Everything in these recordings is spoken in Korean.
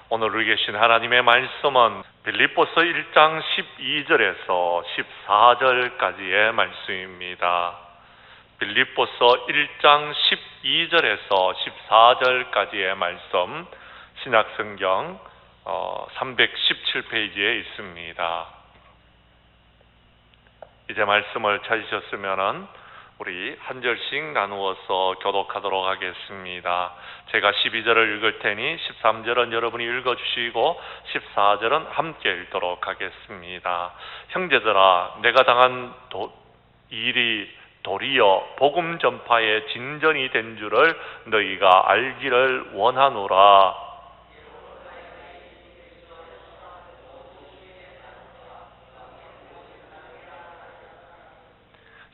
오늘 우리 계신 하나님의 말씀은 빌립보서 1장 12절에서 14절까지의 말씀입니다. 빌립보서 1장 12절에서 14절까지의 말씀, 신약성경 317페이지에 있습니다. 이제 말씀을 찾으셨으면 우리 한 절씩 나누어서 교독하도록 하겠습니다. 제가 12절을 읽을 테니 13절은 여러분이 읽어주시고 14절은 함께 읽도록 하겠습니다. 형제들아, 내가 당한 일이 도리어 복음 전파의 진전이 된 줄을 너희가 알기를 원하노라.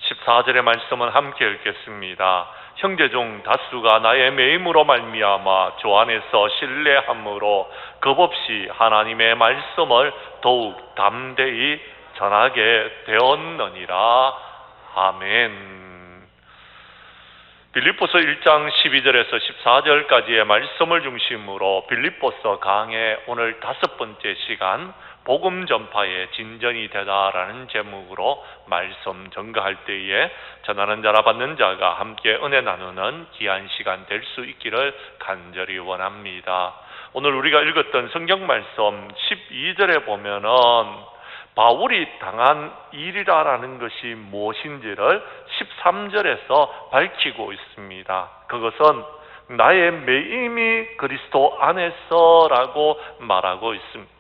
14절의 말씀은 함께 읽겠습니다. 형제 중 다수가 나의 매임으로 말미암아 주 안에서 신뢰함으로 겁없이 하나님의 말씀을 더욱 담대히 전하게 되었느니라. 아멘. 빌립보서 1장 12절에서 14절까지의 말씀을 중심으로 빌립보서 강의 오늘 5번째 시간, 복음 전파의 진전이 되다라는 제목으로 말씀 전가할 때에 전하는 자라 받는 자가 함께 은혜 나누는 귀한 시간 될 수 있기를 간절히 원합니다. 오늘 우리가 읽었던 성경 말씀 12절에 보면은 바울이 당한 일이라는 것이 무엇인지를 13절에서 밝히고 있습니다. 그것은 나의 매임이 그리스도 안에서라고 말하고 있습니다.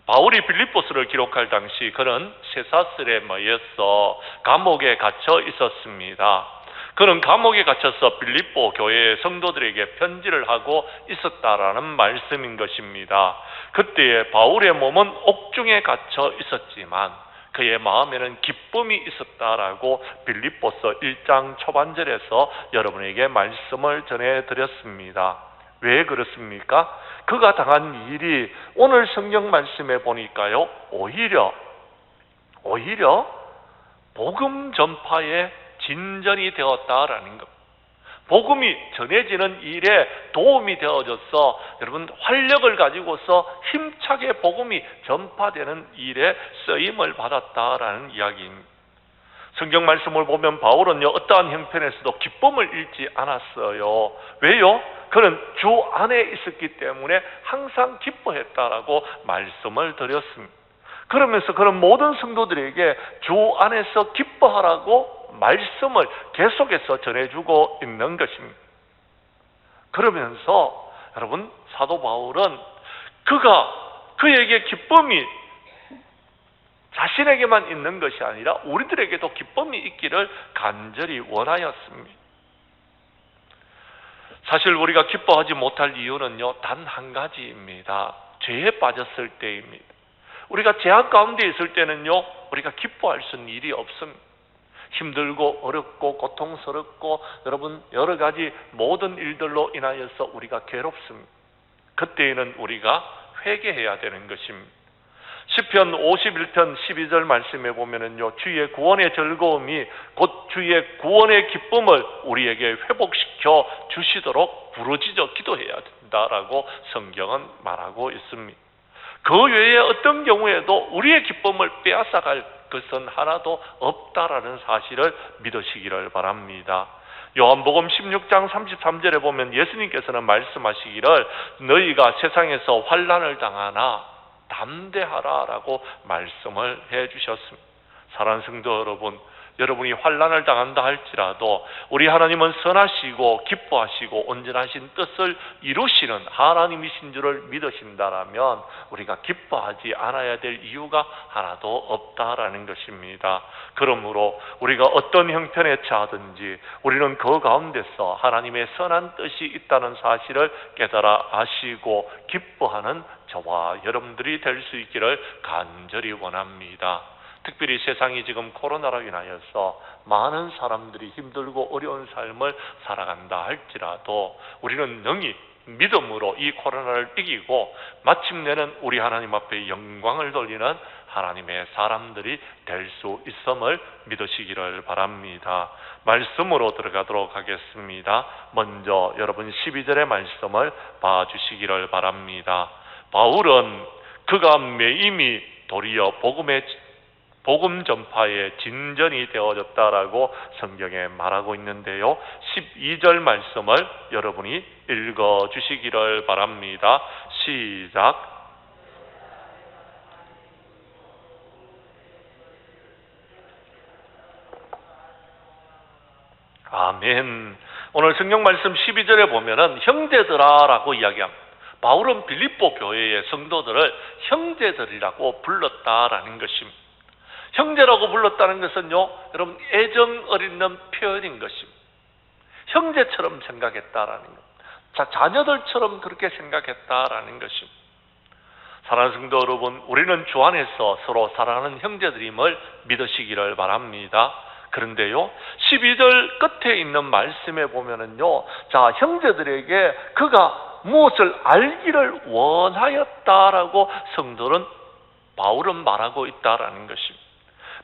바울이 빌립보서를 기록할 당시 그는 쇠사슬에 매여서 감옥에 갇혀 있었습니다. 그는 감옥에 갇혀서 빌립보 교회의 성도들에게 편지를 하고 있었다라는 말씀인 것입니다. 그때의 바울의 몸은 옥중에 갇혀 있었지만 그의 마음에는 기쁨이 있었다라고 빌립보서 1장 초반절에서 여러분에게 말씀을 전해드렸습니다. 왜 그렇습니까? 그가 당한 일이 오늘 성경 말씀에 보니까요, 오히려 복음 전파의 진전이 되었다라는 것. 복음이 전해지는 일에 도움이 되어져서 여러분 활력을 가지고서 힘차게 복음이 전파되는 일에 쓰임을 받았다라는 이야기입니다. 성경 말씀을 보면 바울은요, 어떠한 형편에서도 기쁨을 잃지 않았어요. 왜요? 그는 주 안에 있었기 때문에 항상 기뻐했다라고 말씀을 드렸습니다. 그러면서 그런 모든 성도들에게 주 안에서 기뻐하라고 말씀을 계속해서 전해주고 있는 것입니다. 그러면서 여러분, 사도 바울은 그에게 기쁨이 자신에게만 있는 것이 아니라 우리들에게도 기쁨이 있기를 간절히 원하였습니다. 사실 우리가 기뻐하지 못할 이유는요, 단 한 가지입니다. 죄에 빠졌을 때입니다. 우리가 죄악 가운데 있을 때는요, 우리가 기뻐할 수 있는 일이 없습니다. 힘들고 어렵고 고통스럽고 여러분 여러 가지 모든 일들로 인하여서 우리가 괴롭습니다. 그때에는 우리가 회개해야 되는 것입니다. 시편 51편 12절 말씀에 보면은요, 주의 구원의 즐거움이 곧 주의 구원의 기쁨을 우리에게 회복시켜 주시도록 부르짖어 기도해야 된다라고 성경은 말하고 있습니다. 그 외에 어떤 경우에도 우리의 기쁨을 빼앗아갈 것은 하나도 없다라는 사실을 믿으시기를 바랍니다. 요한복음 16장 33절에 보면 예수님께서는 말씀하시기를 너희가 세상에서 환난을 당하나 담대하라라고 말씀을 해주셨습니다. 사랑하는 성도 여러분, 여러분이 환난을 당한다 할지라도 우리 하나님은 선하시고 기뻐하시고 온전하신 뜻을 이루시는 하나님이신 줄을 믿으신다라면 우리가 기뻐하지 않아야 될 이유가 하나도 없다라는 것입니다. 그러므로 우리가 어떤 형편에 처하든지 우리는 그 가운데서 하나님의 선한 뜻이 있다는 사실을 깨달아 아시고 기뻐하는 저와 여러분들이 될 수 있기를 간절히 원합니다. 특별히 세상이 지금 코로나로 인하여서 많은 사람들이 힘들고 어려운 삶을 살아간다 할지라도 우리는 능히 믿음으로 이 코로나를 이기고 마침내는 우리 하나님 앞에 영광을 돌리는 하나님의 사람들이 될 수 있음을 믿으시기를 바랍니다. 말씀으로 들어가도록 하겠습니다. 먼저 여러분 12절의 말씀을 봐주시기를 바랍니다. 바울은 그가 매임이 도리어 복음 전파의 진전이 되어졌다라고 성경에 말하고 있는데요. 12절 말씀을 여러분이 읽어 주시기를 바랍니다. 시작. 아멘. 오늘 성경 말씀 12절에 보면은 형제들아라고 이야기합니다. 바울은 빌립보 교회의 성도들을 형제들이라고 불렀다라는 것입니다. 형제라고 불렀다는 것은요, 여러분 애정 어리는 표현인 것입니다. 형제처럼 생각했다라는 것. 자녀들처럼 그렇게 생각했다라는 것입니다. 사랑하는 성도 여러분, 우리는 주 안에서 서로 사랑하는 형제들임을 믿으시기를 바랍니다. 그런데요, 12절 끝에 있는 말씀에 보면은요, 자, 형제들에게 그가 무엇을 알기를 원하였다라고 성도는 바울은 말하고 있다라는 것입니다.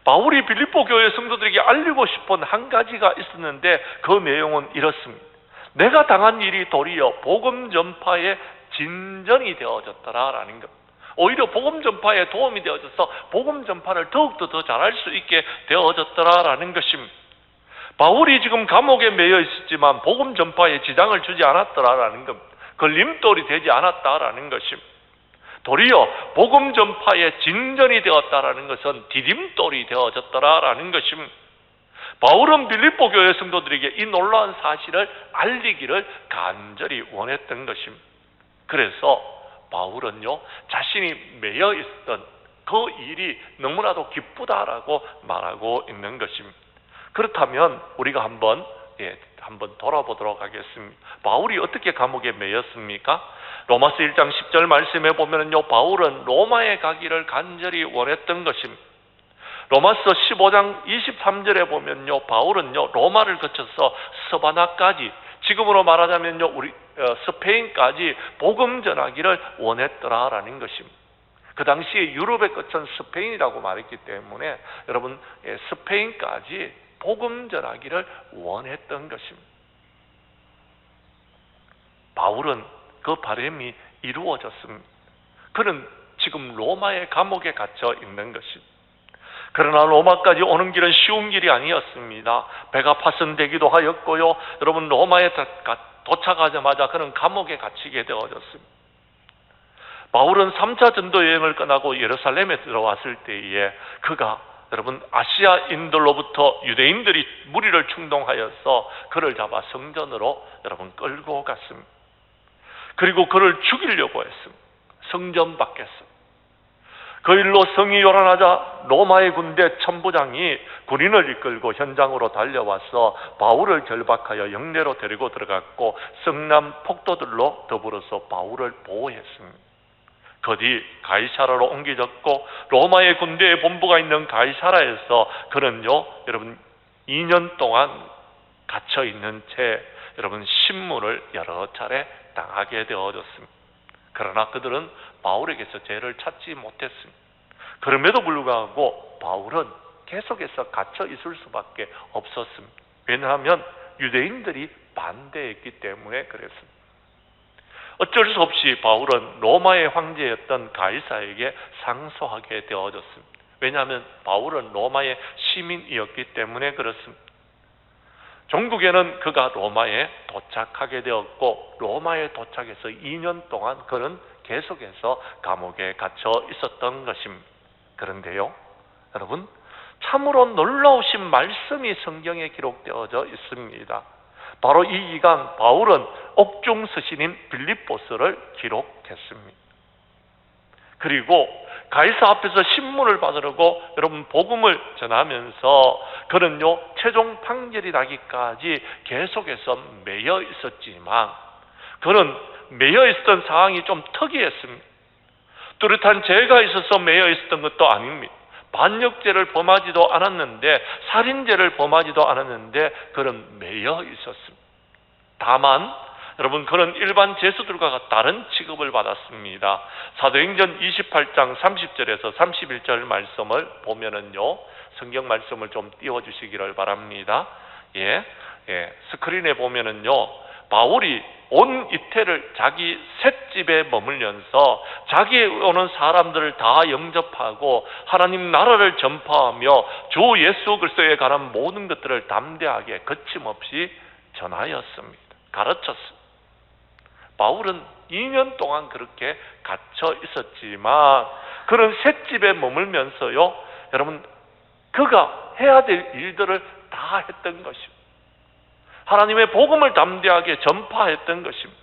바울이 빌립보 교회 성도들에게 알리고 싶은 한 가지가 있었는데 그 내용은 이렇습니다. 내가 당한 일이 도리어 복음 전파의 진전이 되어졌더라라는 것. 오히려 복음 전파에 도움이 되어져서 복음 전파를 더욱더 더 잘할 수 있게 되어졌더라라는 것입니다. 바울이 지금 감옥에 매여 있었지만 복음 전파에 지장을 주지 않았더라라는 것. 걸림돌이 되지 않았다라는 것입니다. 도리어 복음 전파의 진전이 되었다라는 것은 디딤돌이 되어졌더라라는 것입니다. 바울은 빌립보 교회 성도들에게 이 놀라운 사실을 알리기를 간절히 원했던 것입니다. 그래서 바울은요, 자신이 매여 있었던 그 일이 너무나도 기쁘다라고 말하고 있는 것입니다. 그렇다면 우리가 한번 돌아보도록 하겠습니다. 바울이 어떻게 감옥에 매였습니까? 로마서 1장 10절 말씀에 보면요, 바울은 로마에 가기를 간절히 원했던 것입니다. 로마서 15장 23절에 보면요, 바울은요, 로마를 거쳐서 서바나까지, 지금으로 말하자면요, 우리 스페인까지 복음 전하기를 원했더라라는 것입니다. 그 당시에 유럽의 끝은 스페인이라고 말했기 때문에 여러분, 스페인까지 복음 전하기를 원했던 것입니다. 바울은 그 바람이 이루어졌습니다. 그는 지금 로마의 감옥에 갇혀 있는 것입니다. 그러나 로마까지 오는 길은 쉬운 길이 아니었습니다. 배가 파손되기도 하였고요. 여러분, 로마에 도착하자마자 그는 감옥에 갇히게 되어졌습니다. 바울은 3차 전도 여행을 끝나고 예루살렘에 들어왔을 때에 그가 여러분 아시아인들로부터 유대인들이 무리를 충동하여서 그를 잡아 성전으로 여러분 끌고 갔습니다. 그리고 그를 죽이려고 했습니다. 성전 밖에서. 그 일로 성이 요란하자 로마의 군대 천부장이 군인을 이끌고 현장으로 달려와서 바울을 결박하여 영내로 데리고 들어갔고 성남 폭도들로 더불어서 바울을 보호했습니다. 그 뒤 가이사라로 옮겨졌고 로마의 군대의 본부가 있는 가이사라에서 그는요, 여러분 2년 동안 갇혀 있는 채 여러분 신문을 여러 차례 당하게 되어졌습니다. 그러나 그들은 바울에게서 죄를 찾지 못했습니다. 그럼에도 불구하고 바울은 계속해서 갇혀 있을 수밖에 없었습니다. 왜냐하면 유대인들이 반대했기 때문에 그랬습니다. 어쩔 수 없이 바울은 로마의 황제였던 가이사에게 상소하게 되어졌습니다. 왜냐하면 바울은 로마의 시민이었기 때문에 그렇습니다. 종국에는 그가 로마에 도착하게 되었고 로마에 도착해서 2년 동안 그는 계속해서 감옥에 갇혀 있었던 것입니다. 그런데요, 여러분, 참으로 놀라우신 말씀이 성경에 기록되어져 있습니다. 바로 이 기간 바울은 옥중 서신인 빌립보서를 기록했습니다. 그리고 가이사 앞에서 신문을 받으려고 여러분 복음을 전하면서 그는요, 최종 판결이 나기까지 계속해서 매여 있었지만 그는 매여 있었던 상황이 좀 특이했습니다. 뚜렷한 죄가 있어서 매여 있었던 것도 아닙니다. 반역죄를 범하지도 않았는데, 살인죄를 범하지도 않았는데 그는 매여 있었습니다. 다만 여러분, 그는 일반 죄수들과 다른 취급을 받았습니다. 사도행전 28장 30절에서 31절 말씀을 보면은요, 성경 말씀을 좀 띄워주시기를 바랍니다. 스크린에 보면은요, 바울이 온 이태를 자기 셋집에 머물면서 자기에 오는 사람들을 다 영접하고 하나님 나라를 전파하며 주 예수 그리스도에 관한 모든 것들을 담대하게 거침없이 전하였습니다. 가르쳤습니다. 바울은 2년 동안 그렇게 갇혀 있었지만 그런 셋집에 머물면서요, 여러분, 그가 해야 될 일들을 다 했던 것입니다. 하나님의 복음을 담대하게 전파했던 것입니다.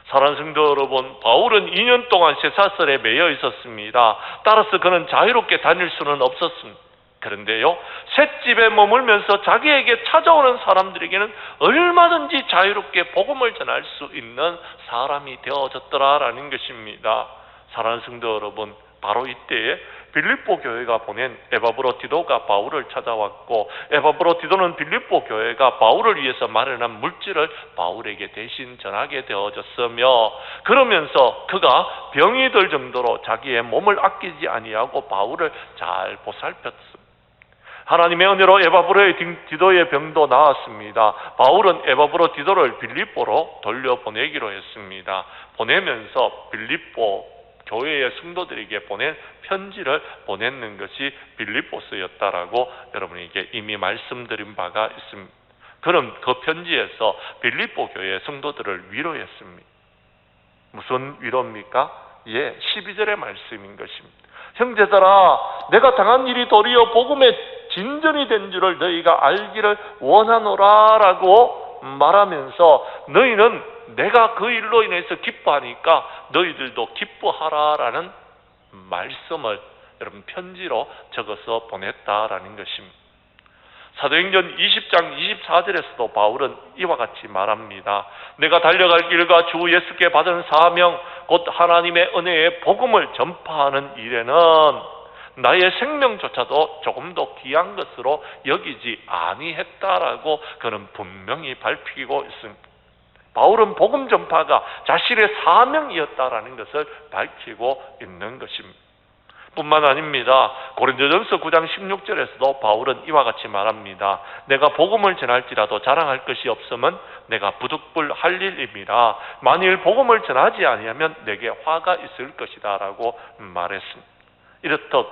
사랑하는 성도 여러분, 바울은 2년 동안 쇠사슬에 매여 있었습니다. 따라서 그는 자유롭게 다닐 수는 없었습니다. 그런데요, 셋집에 머물면서 자기에게 찾아오는 사람들에게는 얼마든지 자유롭게 복음을 전할 수 있는 사람이 되어졌더라라는 것입니다. 사랑하는 성도 여러분, 바로 이때에 빌립보 교회가 보낸 에바브로디도가 바울을 찾아왔고, 에바브로디도는 빌립보 교회가 바울을 위해서 마련한 물질을 바울에게 대신 전하게 되어졌으며, 그러면서 그가 병이 들 정도로 자기의 몸을 아끼지 아니하고 바울을 잘 보살폈습니다. 하나님의 은혜로 에바브로디도의 병도 나았습니다. 바울은 에바브로디도를 빌립보로 돌려보내기로 했습니다. 보내면서 빌립보 교회의 성도들에게 보낸 편지를 보냈는 것이 빌립보서였다라고 여러분에게 이미 말씀드린 바가 있습니다. 그럼 그 편지에서 빌립보 교회의 성도들을 위로했습니다. 무슨 위로입니까? 12절의 말씀인 것입니다. 형제들아, 내가 당한 일이 도리어 복음의 진전이 된 줄을 너희가 알기를 원하노라 라고 말하면서, 너희는 내가 그 일로 인해서 기뻐하니까 너희들도 기뻐하라라는 말씀을 여러분 편지로 적어서 보냈다라는 것입니다. 사도행전 20장 24절에서도 바울은 이와 같이 말합니다. 내가 달려갈 길과 주 예수께 받은 사명 곧 하나님의 은혜의 복음을 전파하는 일에는 나의 생명조차도 조금도 귀한 것으로 여기지 아니했다라고 그는 분명히 밝히고 있습니다. 바울은 복음 전파가 자신의 사명이었다라는 것을 밝히고 있는 것입니다. 뿐만 아닙니다. 고린도전서 9장 16절에서도 바울은 이와 같이 말합니다. 내가 복음을 전할지라도 자랑할 것이 없으면 내가 부득불할 일입니다. 만일 복음을 전하지 아니하면 내게 화가 있을 것이다 라고 말했습니다. 이렇듯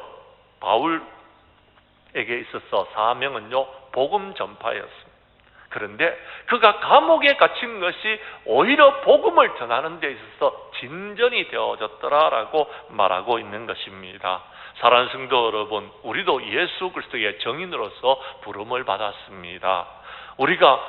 바울에게 있어서 사명은요, 복음 전파였습니다. 그런데 그가 감옥에 갇힌 것이 오히려 복음을 전하는 데 있어서 진전이 되어졌더라라고 말하고 있는 것입니다. 사랑하는 성도 여러분, 우리도 예수 그리스도의 증인으로서 부름을 받았습니다. 우리가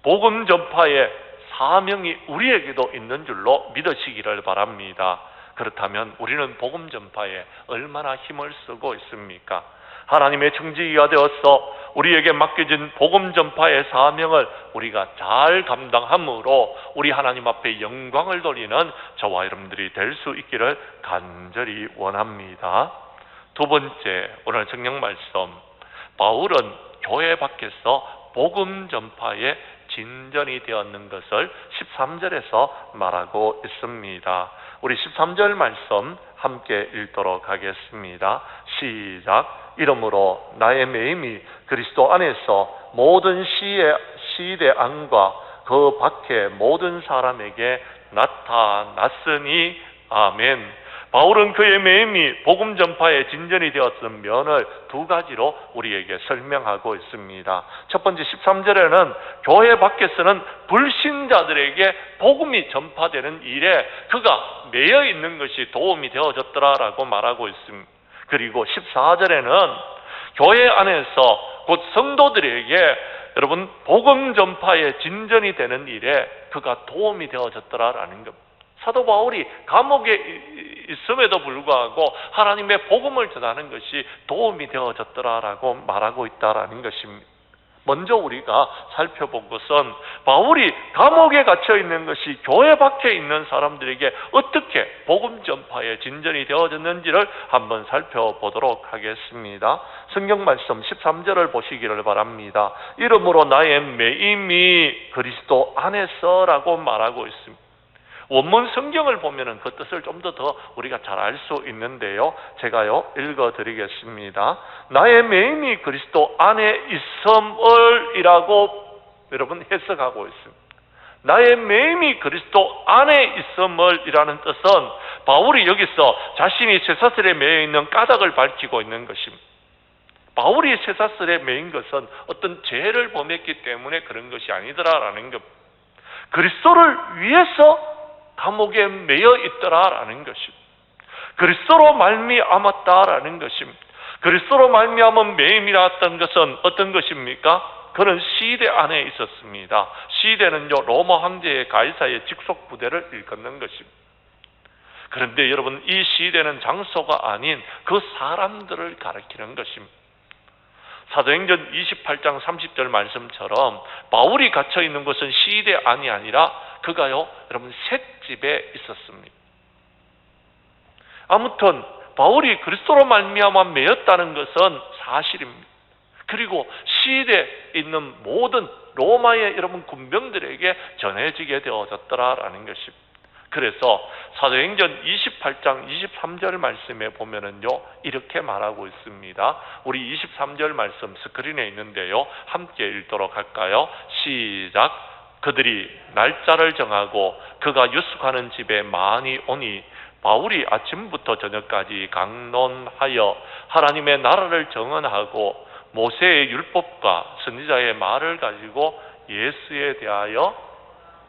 복음 전파의 사명이 우리에게도 있는 줄로 믿으시기를 바랍니다. 그렇다면 우리는 복음 전파에 얼마나 힘을 쓰고 있습니까? 하나님의 청지기가 되어서 우리에게 맡겨진 복음 전파의 사명을 우리가 잘 감당함으로 우리 하나님 앞에 영광을 돌리는 저와 여러분들이 될 수 있기를 간절히 원합니다. 두 번째, 오늘 성경 말씀, 바울은 교회 밖에서 복음 전파의 진전이 되었는 것을 13절에서 말하고 있습니다. 우리 13절 말씀 함께 읽도록 하겠습니다. 시작. 이러므로 나의 매임이 그리스도 안에서 모든 시대 안과 그 밖의 모든 사람에게 나타났으니 아멘. 바울은 그의 매임이 복음 전파의 진전이 되었던 면을 두 가지로 우리에게 설명하고 있습니다. 첫 번째 13절에는 교회 밖에서는 불신자들에게 복음이 전파되는 일에 그가 매여 있는 것이 도움이 되어졌더라라고 말하고 있습니다. 그리고 14절에는 교회 안에서 곧 성도들에게 여러분 복음 전파의 진전이 되는 일에 그가 도움이 되어졌더라라는 겁니다. 사도 바울이 감옥에 있음에도 불구하고 하나님의 복음을 전하는 것이 도움이 되어졌더라라고 말하고 있다라는 것입니다. 먼저 우리가 살펴본 것은 바울이 감옥에 갇혀 있는 것이 교회 밖에 있는 사람들에게 어떻게 복음 전파의 진전이 되어졌는지를 한번 살펴보도록 하겠습니다. 성경 말씀 13절을 보시기를 바랍니다. 이러므로 나의 매임이 그리스도 안에서라고 말하고 있습니다. 원문 성경을 보면은 그 뜻을 좀 더 우리가 잘 알 수 있는데요. 제가요 읽어드리겠습니다. 나의 매임이 그리스도 안에 있음을 이라고 여러분 해석하고 있습니다. 나의 매임이 그리스도 안에 있음을 이라는 뜻은 바울이 여기서 자신이 쇠사슬에 매여 있는 까닭을 밝히고 있는 것입니다. 바울이 쇠사슬에 매인 것은 어떤 죄를 범했기 때문에 그런 것이 아니더라라는 것. 그리스도를 위해서 감옥에 매여 있더라라는 것입니다. 그리스도로 말미암았다라는 것입니다. 그리스도로 말미암은 매임이라던 것은 어떤 것입니까? 그는 시대 안에 있었습니다. 시대는요, 로마 황제의 가이사의 직속 부대를 일컫는 것입니다. 그런데 여러분, 이 시대는 장소가 아닌 그 사람들을 가리키는 것입니다. 사도행전 28장 30절 말씀처럼 바울이 갇혀 있는 곳은 시대 안이 아니라 그가요, 여러분, 셋집에 있었습니다. 아무튼 바울이 그리스도로 말미암아 매였다는 것은 사실입니다. 그리고 시대에 있는 모든 로마의 여러분 군병들에게 전해지게 되어졌더라라는 것입니다. 그래서 사도행전 28장 23절 말씀에 보면은요, 이렇게 말하고 있습니다. 우리 23절 말씀 스크린에 있는데요, 함께 읽도록 할까요? 시작. 그들이 날짜를 정하고 그가 유숙하는 집에 많이 오니 바울이 아침부터 저녁까지 강론하여 하나님의 나라를 정언하고 모세의 율법과 선지자의 말을 가지고 예수에 대하여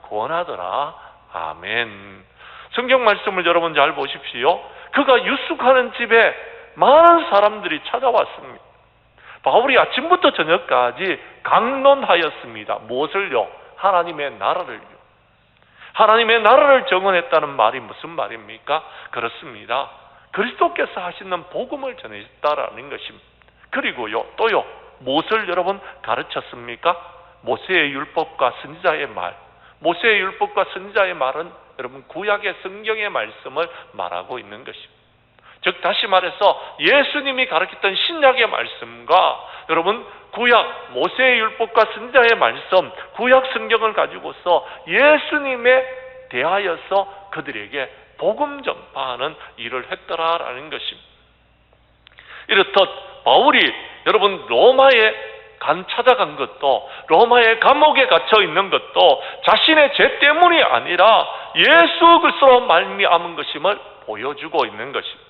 권하더라. 아멘. 성경 말씀을 여러분 잘 보십시오. 그가 유숙하는 집에 많은 사람들이 찾아왔습니다. 바울이 아침부터 저녁까지 강론하였습니다. 무엇을요? 하나님의 나라를요. 하나님의 나라를 정언했다는 말이 무슨 말입니까? 그렇습니다. 그리스도께서 하시는 복음을 전했다라는 것입니다. 그리고요, 또요, 무엇을 여러분 가르쳤습니까? 모세의 율법과 선지자의 말. 모세의 율법과 선지자의 말은 여러분 구약의 성경의 말씀을 말하고 있는 것입니다. 즉 다시 말해서 예수님이 가르쳤던 신약의 말씀과 여러분 구약 모세의 율법과 선지자의 말씀, 구약 성경을 가지고서 예수님에 대하여서 그들에게 복음 전파하는 일을 했더라라는 것입니다. 이렇듯 바울이 여러분 로마에 찾아간 것도, 로마의 감옥에 갇혀 있는 것도 자신의 죄 때문이 아니라 예수 그리스도로 말미암은 것임을 보여주고 있는 것입니다.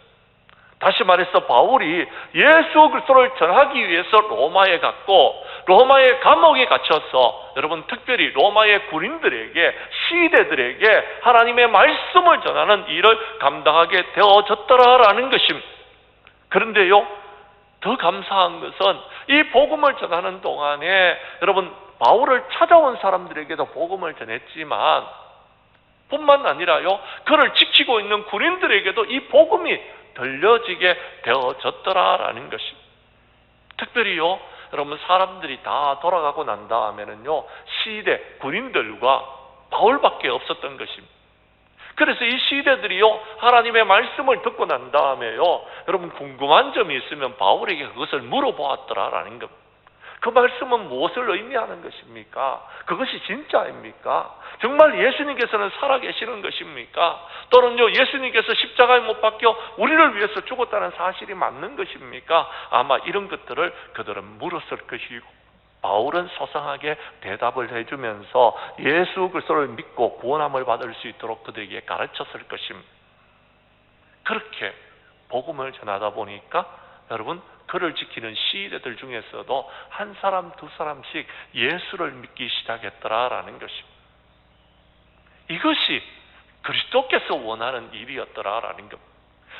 다시 말해서 바울이 예수 그리스도를 전하기 위해서 로마에 갔고, 로마의 감옥에 갇혀서 여러분 특별히 로마의 군인들에게, 시대들에게 하나님의 말씀을 전하는 일을 감당하게 되어졌더라라는 것입니다. 그런데요, 더 감사한 것은 이 복음을 전하는 동안에 여러분 바울을 찾아온 사람들에게도 복음을 전했지만 뿐만 아니라요, 그를 지키고 있는 군인들에게도 이 복음이 들려지게 되어졌더라라는 것입니다. 특별히요, 여러분 사람들이 다 돌아가고 난 다음에는요, 시대 군인들과 바울밖에 없었던 것입니다. 그래서 이 시대들이요, 하나님의 말씀을 듣고 난 다음에요, 여러분 궁금한 점이 있으면 바울에게 그것을 물어보았더라라는 겁니다. 그 말씀은 무엇을 의미하는 것입니까? 그것이 진짜입니까? 정말 예수님께서는 살아계시는 것입니까? 또는요, 예수님께서 십자가에 못 박혀 우리를 위해서 죽었다는 사실이 맞는 것입니까? 아마 이런 것들을 그들은 물었을 것이고, 바울은 소상하게 대답을 해주면서 예수 그리스도를 믿고 구원함을 받을 수 있도록 그들에게 가르쳤을 것입니다. 그렇게 복음을 전하다 보니까 여러분 그를 지키는 시대들 중에서도 한 사람 두 사람씩 예수를 믿기 시작했더라라는 것입니다. 이것이 그리스도께서 원하는 일이었더라라는 겁니다.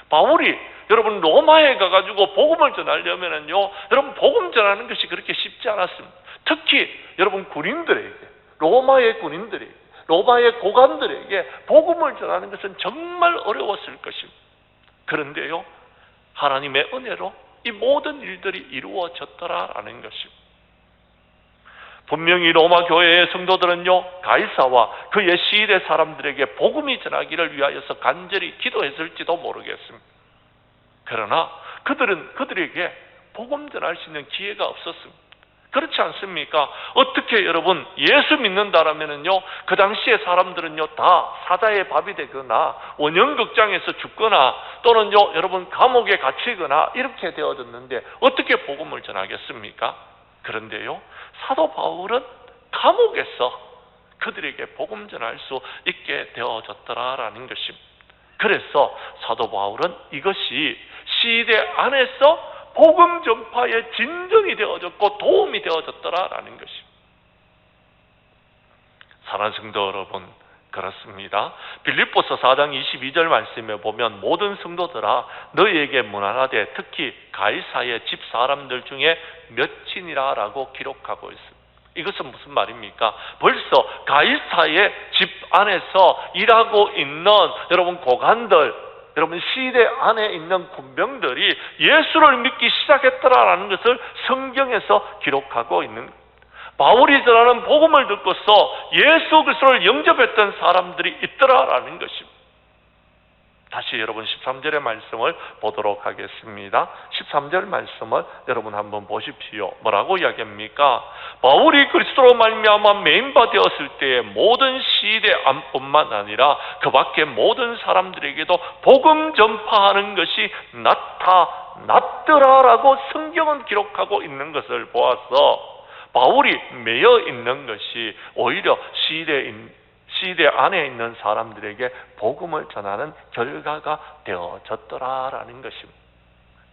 바울이 여러분 로마에 가가지고 복음을 전하려면요, 여러분 복음 전하는 것이 그렇게 쉽지 않았습니다. 특히 여러분 군인들에게, 로마의 군인들에게, 로마의 고관들에게 복음을 전하는 것은 정말 어려웠을 것입니다. 그런데요, 하나님의 은혜로 이 모든 일들이 이루어졌더라라는 것입니다. 분명히 로마 교회의 성도들은요, 가이사와 그의 시대 사람들에게 복음이 전하기를 위하여서 간절히 기도했을지도 모르겠습니다. 그러나 그들은 그들에게 복음 전할 수 있는 기회가 없었습니다. 그렇지 않습니까? 어떻게 여러분 예수 믿는다라면은요, 그 당시에 사람들은요 다 사자의 밥이 되거나 원형극장에서 죽거나 또는요 여러분 감옥에 갇히거나 이렇게 되어졌는데 어떻게 복음을 전하겠습니까? 그런데요, 사도 바울은 감옥에서 그들에게 복음 전할 수 있게 되어졌더라라는 것입니다. 그래서 사도 바울은 이것이 시대 안에서 복음 전파의 진전이 되어졌고 도움이 되어졌더라라는 것입니다. 사랑하는 성도 여러분, 그렇습니다. 빌립보서 4장 22절 말씀에 보면 모든 성도들아 너희에게 문안하되 특히 가이사의 집 사람들 중에 몇이니라 라고 기록하고 있습니다. 이것은 무슨 말입니까? 벌써 가이사의 집 안에서 일하고 있는 여러분 고관들, 여러분 시대 안에 있는 군병들이 예수를 믿기 시작했더라라는 것을 성경에서 기록하고 있는 겁니다. 바울이 전하는 복음을 듣고서 예수 그리스도를 영접했던 사람들이 있더라라는 것입니다. 다시 여러분 13절의 말씀을 보도록 하겠습니다. 13절 말씀을 여러분 한번 보십시오. 뭐라고 이야기합니까? 바울이 그리스도로 말미암아 메인바 되었을 때에 모든 시대 안뿐만 아니라 그 밖에 모든 사람들에게도 복음 전파하는 것이 나타났더라라고 성경은 기록하고 있는 것을 보아서 바울이 매여 있는 것이 오히려 시대 안에 있는 사람들에게 복음을 전하는 결과가 되어졌더라라는 것입니다.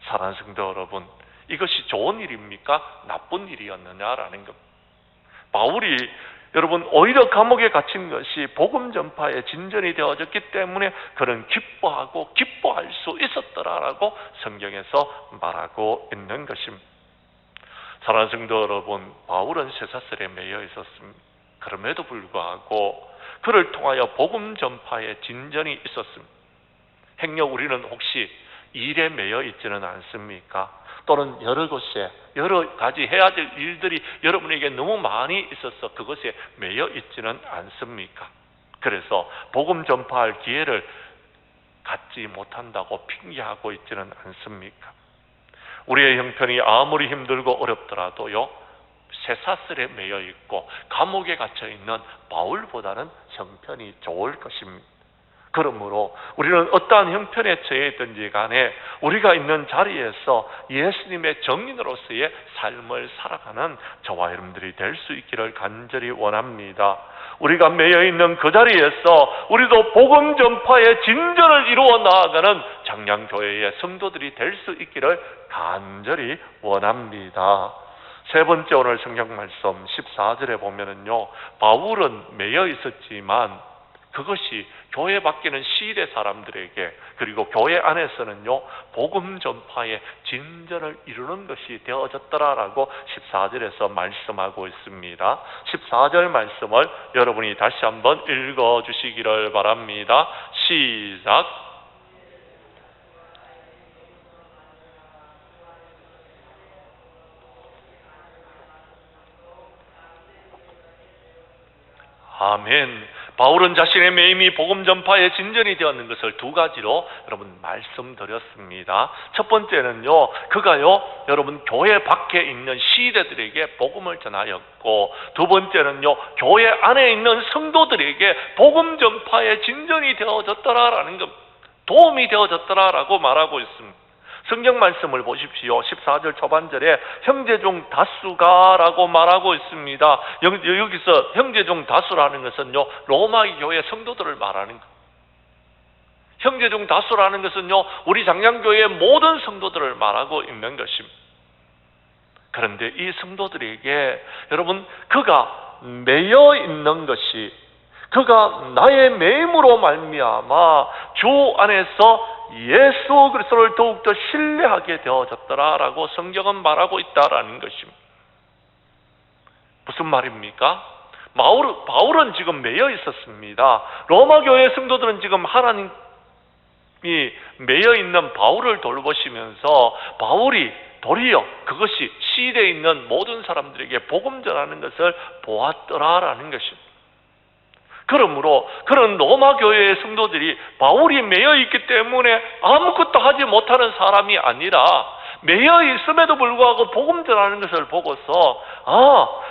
사랑하는 성도 여러분, 이것이 좋은 일입니까? 나쁜 일이었느냐라는 겁니다. 바울이 여러분 오히려 감옥에 갇힌 것이 복음 전파의 진전이 되어졌기 때문에 그는 기뻐하고 기뻐할 수 있었더라라고 성경에서 말하고 있는 것입니다. 사랑하는 성도 여러분, 바울은 쇠사슬에 매여 있었습니다. 그럼에도 불구하고 그를 통하여 복음 전파의 진전이 있었습니다. 행여 우리는 혹시 일에 매여 있지는 않습니까? 또는 여러 곳에 여러 가지 해야 될 일들이 여러분에게 너무 많이 있어서 그것에 매여 있지는 않습니까? 그래서 복음 전파할 기회를 갖지 못한다고 핑계하고 있지는 않습니까? 우리의 형편이 아무리 힘들고 어렵더라도요, 쇠사슬에 매여 있고 감옥에 갇혀 있는 바울보다는 형편이 좋을 것입니다. 그러므로 우리는 어떠한 형편에 처해 있든지 간에 우리가 있는 자리에서 예수님의 정인으로서의 삶을 살아가는 저와 여러분들이 될 수 있기를 간절히 원합니다. 우리가 매여 있는 그 자리에서 우리도 복음 전파의 진전을 이루어 나아가는 장량교회의 성도들이 될 수 있기를 간절히 원합니다. 세 번째 오늘 성경 말씀 14절에 보면은요, 바울은 매여 있었지만 그것이 교회 밖에는 시대 사람들에게 그리고 교회 안에서는요 복음 전파의 진전을 이루는 것이 되어졌더라라고 14절에서 말씀하고 있습니다. 14절 말씀을 여러분이 다시 한번 읽어주시기를 바랍니다. 시작. 아멘. 바울은 자신의 매임이 복음 전파의 진전이 되었는 것을 두 가지로 여러분 말씀드렸습니다. 첫 번째는요, 그가요 여러분 교회 밖에 있는 시대들에게 복음을 전하였고, 두 번째는요 교회 안에 있는 성도들에게 복음 전파의 진전이 되어졌더라라는 것, 도움이 되어졌더라라고 말하고 있습니다. 성경 말씀을 보십시오. 14절 초반절에 형제 중 다수가 라고 말하고 있습니다. 여기서 형제 중 다수라는 것은요 로마 교회 성도들을 말하는 것. 형제 중 다수라는 것은요 우리 장량교회의 모든 성도들을 말하고 있는 것입니다. 그런데 이 성도들에게 여러분 그가 매여 있는 것이, 그가 나의 매임으로 말미암아 주 안에서 예수 그리스도를 더욱더 신뢰하게 되어졌더라라고 성경은 말하고 있다라는 것입니다. 무슨 말입니까? 바울은 지금 매여 있었습니다. 로마 교회 성도들은 지금 하나님이 매여 있는 바울을 돌보시면서 바울이 도리어 그것이 시대에 있는 모든 사람들에게 복음 전하는 것을 보았더라라는 것입니다. 그러므로 그런 로마 교회의 성도들이 바울이 매여 있기 때문에 아무것도 하지 못하는 사람이 아니라 매여 있음에도 불구하고 복음 전하는 것을 보고서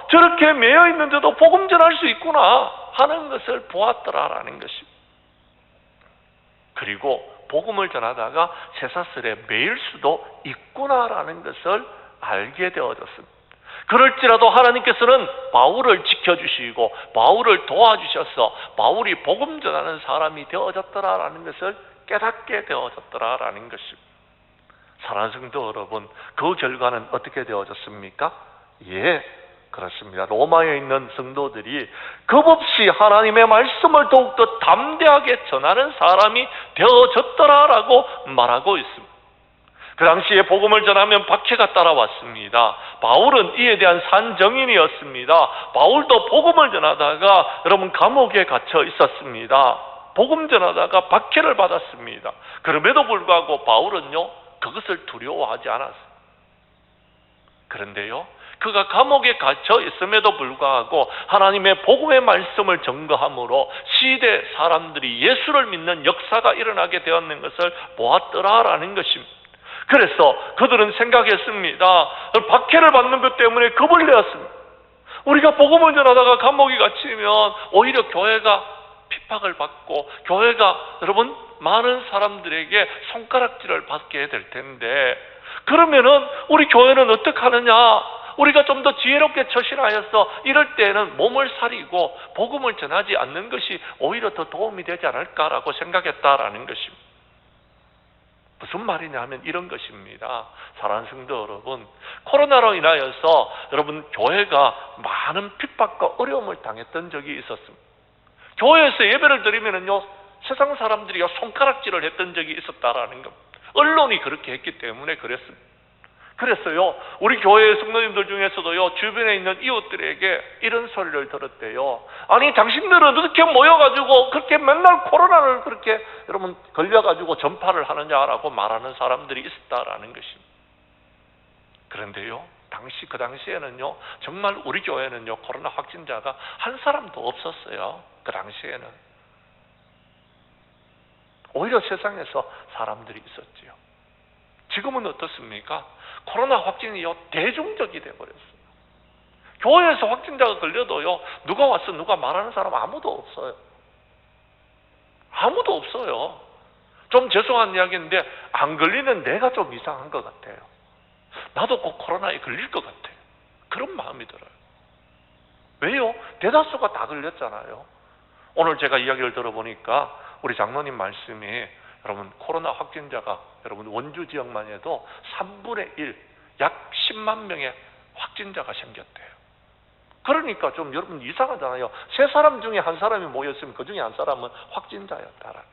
저렇게 매여 있는데도 복음 전할 수 있구나 하는 것을 보았더라라는 것입니다. 그리고 복음을 전하다가 쇠사슬에 매일 수도 있구나라는 것을 알게 되어졌습니다. 그럴지라도 하나님께서는 바울을 지켜주시고 바울을 도와주셔서 바울이 복음 전하는 사람이 되어졌더라라는 것을 깨닫게 되어졌더라라는 것입니다. 사랑하는 성도 여러분, 그 결과는 어떻게 되어졌습니까? 예, 그렇습니다. 로마에 있는 성도들이 겁없이 하나님의 말씀을 더욱더 담대하게 전하는 사람이 되어졌더라라고 말하고 있습니다. 그 당시에 복음을 전하면 박해가 따라왔습니다. 바울은 이에 대한 산정인이었습니다. 바울도 복음을 전하다가 여러분 감옥에 갇혀 있었습니다. 복음 전하다가 박해를 받았습니다. 그럼에도 불구하고 바울은요, 그것을 두려워하지 않았어요. 그런데요, 그가 감옥에 갇혀 있음에도 불구하고 하나님의 복음의 말씀을 전거함으로 시대 사람들이 예수를 믿는 역사가 일어나게 되었는 것을 보았더라라는 것입니다. 그래서 그들은 생각했습니다. 박해를 받는 것 때문에 겁을 내었습니다. 우리가 복음을 전하다가 감옥에 갇히면 오히려 교회가 핍박을 받고 교회가 여러분 많은 사람들에게 손가락질을 받게 될 텐데, 그러면은 우리 교회는 어떻게 하느냐? 우리가 좀 더 지혜롭게 처신하여서 이럴 때는 몸을 사리고 복음을 전하지 않는 것이 오히려 더 도움이 되지 않을까라고 생각했다라는 것입니다. 무슨 말이냐 하면 이런 것입니다. 사랑하는 성도 여러분, 코로나로 인하여서 여러분 교회가 많은 핍박과 어려움을 당했던 적이 있었습니다. 교회에서 예배를 드리면은요, 세상 사람들이 손가락질을 했던 적이 있었다라는 겁니다. 언론이 그렇게 했기 때문에 그랬습니다. 그래서요, 우리 교회의 성도님들 중에서도요, 주변에 있는 이웃들에게 이런 소리를 들었대요. 아니, 당신들은 어떻게 모여가지고 그렇게 맨날 코로나를 그렇게 여러분 걸려가지고 전파를 하느냐라고 말하는 사람들이 있었다라는 것입니다. 그런데요, 그 당시에는요, 정말 우리 교회는요, 코로나 확진자가 한 사람도 없었어요. 그 당시에는. 오히려 세상에서 사람들이 있었지요. 지금은 어떻습니까? 코로나 확진이요, 대중적이 되어버렸어요. 교회에서 확진자가 걸려도요, 누가 와서 누가 말하는 사람 아무도 없어요. 아무도 없어요. 좀 죄송한 이야기인데 안 걸리는 내가 좀 이상한 것 같아요. 나도 꼭 코로나에 걸릴 것 같아요. 그런 마음이 들어요. 왜요? 대다수가 다 걸렸잖아요. 오늘 제가 이야기를 들어보니까 우리 장로님 말씀이 여러분 코로나 확진자가 여러분 원주 지역만 해도 3분의 1, 약 10만 명의 확진자가 생겼대요. 그러니까 좀 여러분 이상하잖아요. 세 사람 중에 한 사람이 모였으면 그 중에 한 사람은 확진자였다라는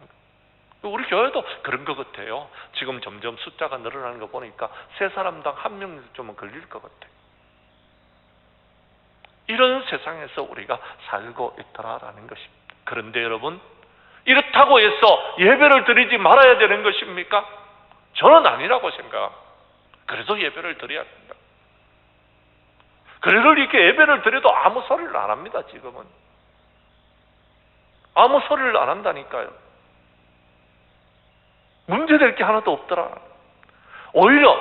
거. 우리 교회도 그런 것 같아요. 지금 점점 숫자가 늘어나는 거 보니까 세 사람당 한 명쯤은 걸릴 것 같아요. 이런 세상에서 우리가 살고 있더라라는 것입니다. 그런데 여러분, 이렇다고 해서 예배를 드리지 말아야 되는 것입니까? 저는 아니라고 생각합니다. 그래도 예배를 드려야 된다. 그래도 이렇게 예배를 드려도 아무 소리를 안 합니다. 지금은 아무 소리를 안 한다니까요. 문제될 게 하나도 없더라. 오히려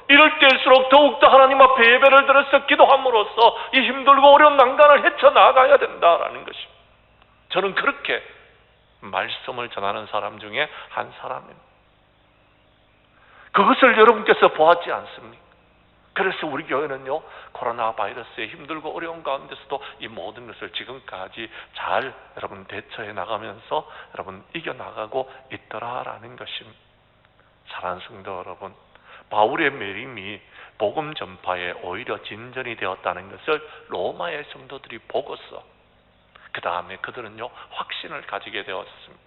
이럴 때일수록 더욱더 하나님 앞에 예배를 드려서 기도함으로써 이 힘들고 어려운 난간을 헤쳐나가야 된다라는 것입니다. 저는 그렇게 말씀을 전하는 사람 중에 한 사람입니다. 그것을 여러분께서 보았지 않습니까? 그래서 우리 교회는요, 코로나 바이러스에 힘들고 어려운 가운데서도 이 모든 것을 지금까지 잘 여러분 대처해 나가면서 여러분 이겨나가고 있더라라는 것입니다. 사랑하는 성도 여러분, 바울의 매임이 복음 전파에 오히려 진전이 되었다는 것을 로마의 성도들이 보고서 그 다음에 그들은요, 확신을 가지게 되었습니다.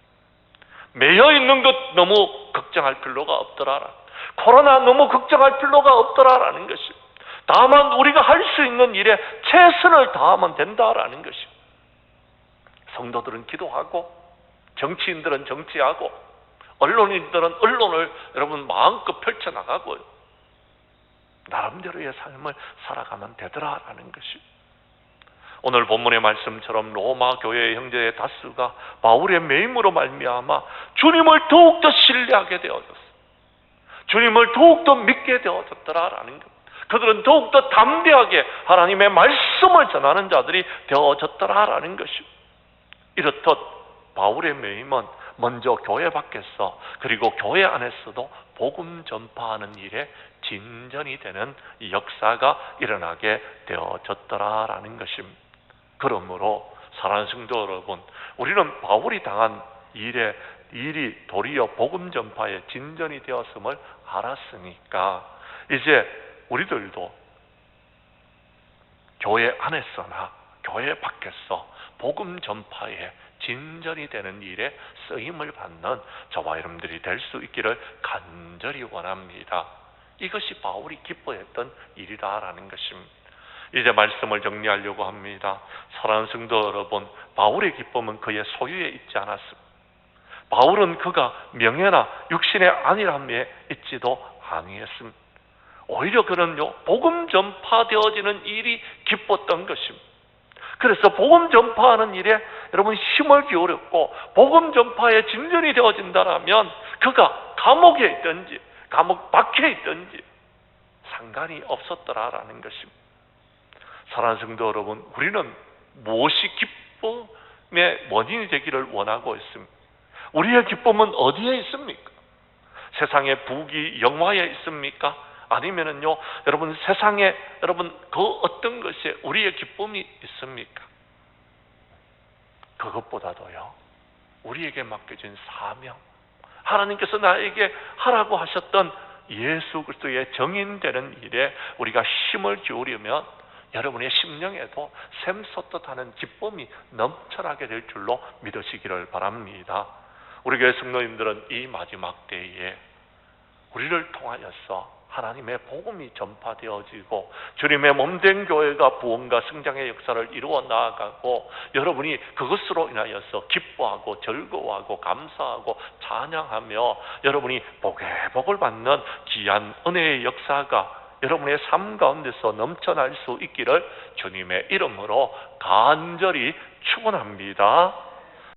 매여 있는 것 너무 걱정할 필요가 없더라. 코로나 너무 걱정할 필요가 없더라라는 것입니다. 다만 우리가 할 수 있는 일에 최선을 다하면 된다라는 것입니다. 성도들은 기도하고 정치인들은 정치하고 언론인들은 언론을 여러분 마음껏 펼쳐나가고요, 나름대로의 삶을 살아가면 되더라라는 것입니다. 오늘 본문의 말씀처럼 로마 교회의 형제의 다수가 바울의 매임으로 말미암아 주님을 더욱더 신뢰하게 되어졌어요. 주님을 더욱더 믿게 되어졌더라라는 것. 그들은 더욱더 담대하게 하나님의 말씀을 전하는 자들이 되어졌더라라는 것입니다. 이렇듯 바울의 매임은 먼저 교회 밖에서 그리고 교회 안에서도 복음 전파하는 일에 진전이 되는 역사가 일어나게 되어졌더라라는 것입니다. 그러므로 사랑하는 성도 여러분, 우리는 바울이 당한 일이 도리어 복음 전파의 진전이 되었음을 알았으니까 이제 우리들도 교회 안에서나 교회 밖에서 복음 전파의 진전이 되는 일에 쓰임을 받는 저와 여러분들이 될 수 있기를 간절히 원합니다. 이것이 바울이 기뻐했던 일이다라는 것입니다. 이제 말씀을 정리하려고 합니다. 사랑하는 성도 여러분, 바울의 기쁨은 그의 소유에 있지 않았습니다. 바울은 그가 명예나 육신의 안일함에 있지도 아니했습니다. 오히려 그는요, 복음 전파되어지는 일이 기뻤던 것입니다. 그래서 복음 전파하는 일에 여러분 힘을 기울였고, 복음 전파에 진전이 되어진다면 그가 감옥에 있든지 감옥 밖에 있든지 상관이 없었더라라는 것입니다. 사랑하는 성도 여러분, 우리는 무엇이 기쁨의 원인이 되기를 원하고 있습니다. 우리의 기쁨은 어디에 있습니까? 세상의 부귀 영화에 있습니까? 아니면은요, 여러분 세상에 여러분 그 어떤 것에 우리의 기쁨이 있습니까? 그것보다도요, 우리에게 맡겨진 사명, 하나님께서 나에게 하라고 하셨던 예수 그리스도의 정인되는 일에 우리가 힘을 기울이면 여러분의 심령에도 샘솟듯하는 기쁨이 넘쳐나게 될 줄로 믿으시기를 바랍니다. 우리 교회 성도님들은 이 마지막 때에 우리를 통하여서 하나님의 복음이 전파되어지고 주님의 몸된 교회가 부흥과 성장의 역사를 이루어 나아가고 여러분이 그것으로 인하여서 기뻐하고 즐거워하고 감사하고 찬양하며 여러분이 복에 복을 받는 귀한 은혜의 역사가 여러분의 삶 가운데서 넘쳐날 수 있기를 주님의 이름으로 간절히 축원합니다.